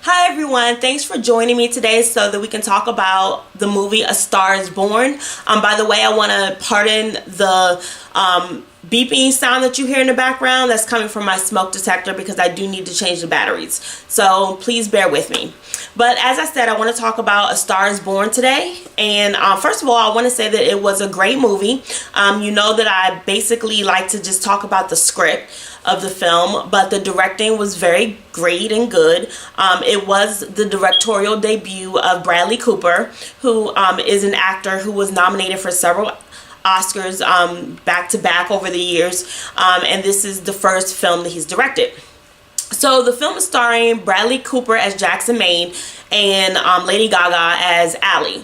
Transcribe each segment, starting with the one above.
Hi everyone, thanks for joining me today so that we can talk about the movie A Star is Born. By the way, I want to pardon the beeping sound that you hear in the background. That's coming from my smoke detector because I do need to change the batteries. So please bear with me. But as I said, I want to talk about A Star is Born today. And first of all, I want to say that it was a great movie. You know that I basically like to just talk about the script of the film, but the directing was very great and good. It was the directorial debut of Bradley Cooper, who is an actor who was nominated for several Oscars back to back over the years, and this is the first film that he's directed. So the film is starring Bradley Cooper as Jackson Maine and Lady Gaga as Allie.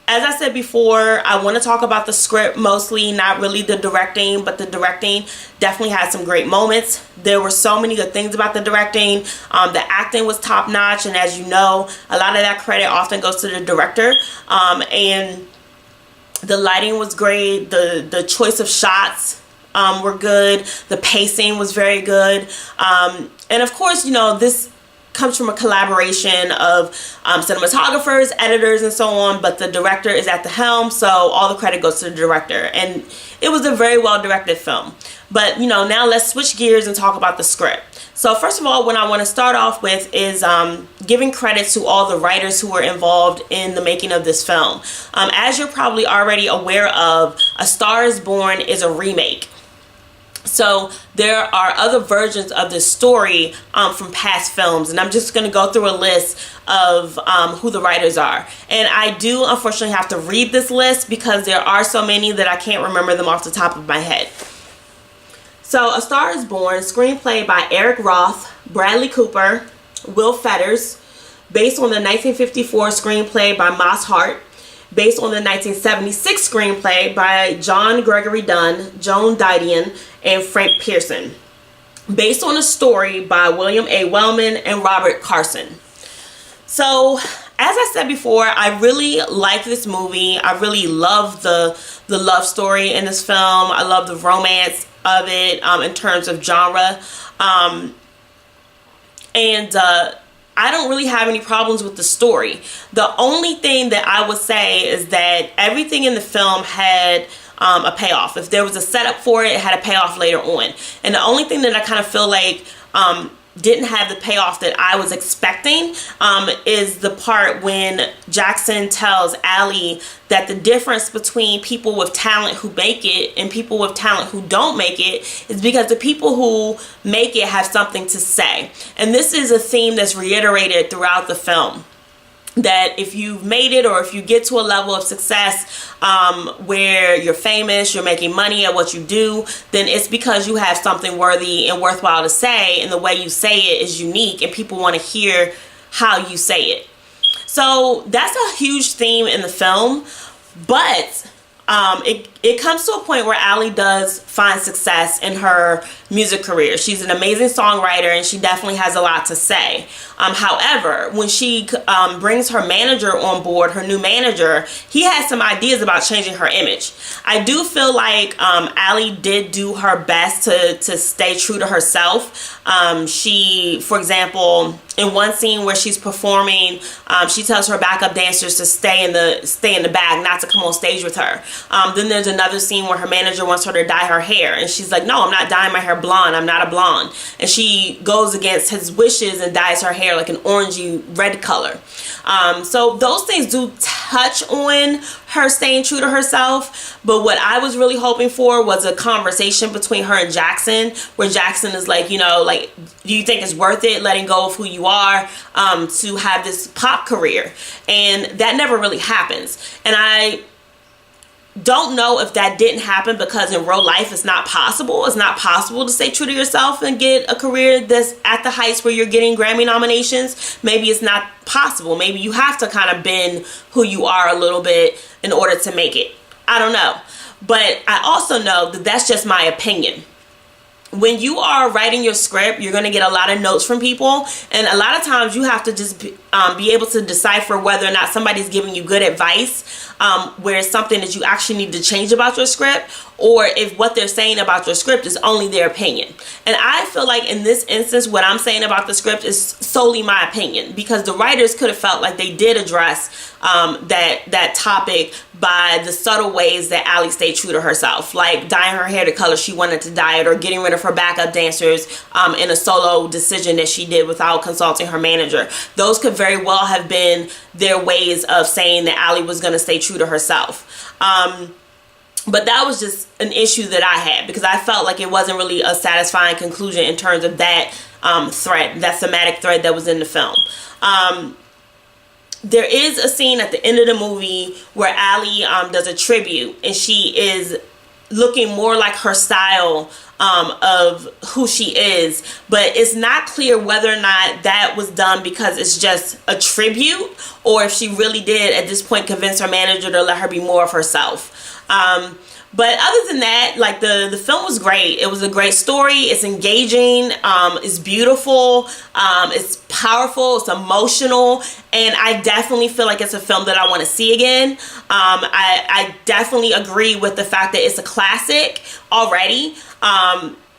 As I said before, I want to talk about the script mostly, not really the directing, but the directing definitely had some great moments. There were so many good things about the directing. The acting was top notch, and as you know, a lot of that credit often goes to the director. And the lighting was great. The choice of shots were good. The pacing was very good. And of course, you know, this comes from a collaboration of cinematographers, editors, and so on, but the director is at the helm, so all the credit goes to the director. And it was a very well directed film. But you know, now let's switch gears and talk about the script. So first of all, what I want to start off with is giving credit to all the writers who were involved in the making of this film. As you're probably already aware of, A Star is Born is a remake. So there are other versions of this story from past films, and I'm just going to go through a list of who the writers are. And I do unfortunately have to read this list because there are so many that I can't remember them off the top of my head. So A Star is Born, screenplay by Eric Roth, Bradley Cooper, Will Fetters, based on the 1954 screenplay by Moss Hart, based on the 1976 screenplay by John Gregory Dunn, Joan Didion, and Frank Pearson, based on a story by William A. Wellman and Robert Carson. So, as I said before, I really like this movie. I really love the love story in this film. I love the romance of it in terms of genre. I don't really have any problems with the story. The only thing that I would say is that everything in the film had a payoff. If there was a setup for it, it had a payoff later on. And the only thing that I kind of feel like didn't have the payoff that I was expecting is the part when Jackson tells Allie that the difference between people with talent who make it and people with talent who don't make it is because the people who make it have something to say. And this is a theme that's reiterated throughout the film, that if you've made it or if you get to a level of success where you're famous, you're making money at what you do, then it's because you have something worthy and worthwhile to say, and the way you say it is unique and people want to hear how you say it. So that's a huge theme in the film, but it comes to a point where Allie does find success in her music career. She's an amazing songwriter and she definitely has a lot to say. However, when she brings her manager on board, her new manager, he has some ideas about changing her image. I do feel like Allie did do her best to stay true to herself. She, for example, in one scene where she's performing, she tells her backup dancers to stay in the back, not to come on stage with her. Then there's another scene where her manager wants her to dye her hair, and she's like, no, I'm not dyeing my hair blonde. I'm not a blonde. And she goes against his wishes and dyes her hair like an orangey red color. So those things do touch on her staying true to herself, but what I was really hoping for was a conversation between her and Jackson, where Jackson is like, you know, like, do you think it's worth it letting go of who you are to have this pop career? And that never really happens. And I don't know if that didn't happen because in real life it's not possible. It's not possible to stay true to yourself and get a career that's at the heights where you're getting Grammy nominations. Maybe it's not possible. Maybe you have to kind of bend who you are a little bit in order to make it. I don't know. But I also know that that's just my opinion. When you are writing your script, you're going to get a lot of notes from people, and a lot of times you have to just be able to decipher whether or not somebody's giving you good advice, where it's something that you actually need to change about your script, or if what they're saying about your script is only their opinion. And I feel like in this instance, what I'm saying about the script is solely my opinion, because the writers could have felt like they did address that topic by the subtle ways that Ally stayed true to herself, like dyeing her hair the color she wanted to dye it, or getting rid of her backup dancers in a solo decision that she did without consulting her manager. Those could very well have been their ways of saying that Ally was going to stay true to herself. But that was just an issue that I had, because I felt like it wasn't really a satisfying conclusion in terms of that thread, that thematic thread that was in the film. There is a scene at the end of the movie where Ally does a tribute, and she is looking more like her style of who she is, but it's not clear whether or not that was done because it's just a tribute, or if she really did at this point convince her manager to let her be more of herself. But other than that, like the film was great. It was a great story. It's engaging. It's beautiful. It's powerful. It's emotional. And I definitely feel like it's a film that I want to see again. I definitely agree with the fact that it's a classic already.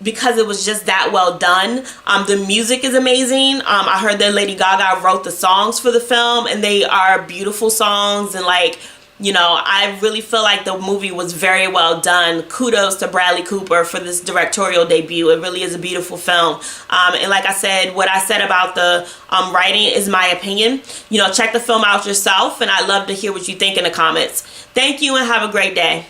Because it was just that well done. The music is amazing. I heard that Lady Gaga wrote the songs for the film, and they are beautiful songs, and like, you know, I really feel like the movie was very well done. Kudos to Bradley Cooper for this directorial debut. It really is a beautiful film. And like I said, what I said about the writing is my opinion. You know, check the film out yourself, and I'd love to hear what you think in the comments. Thank you, and have a great day.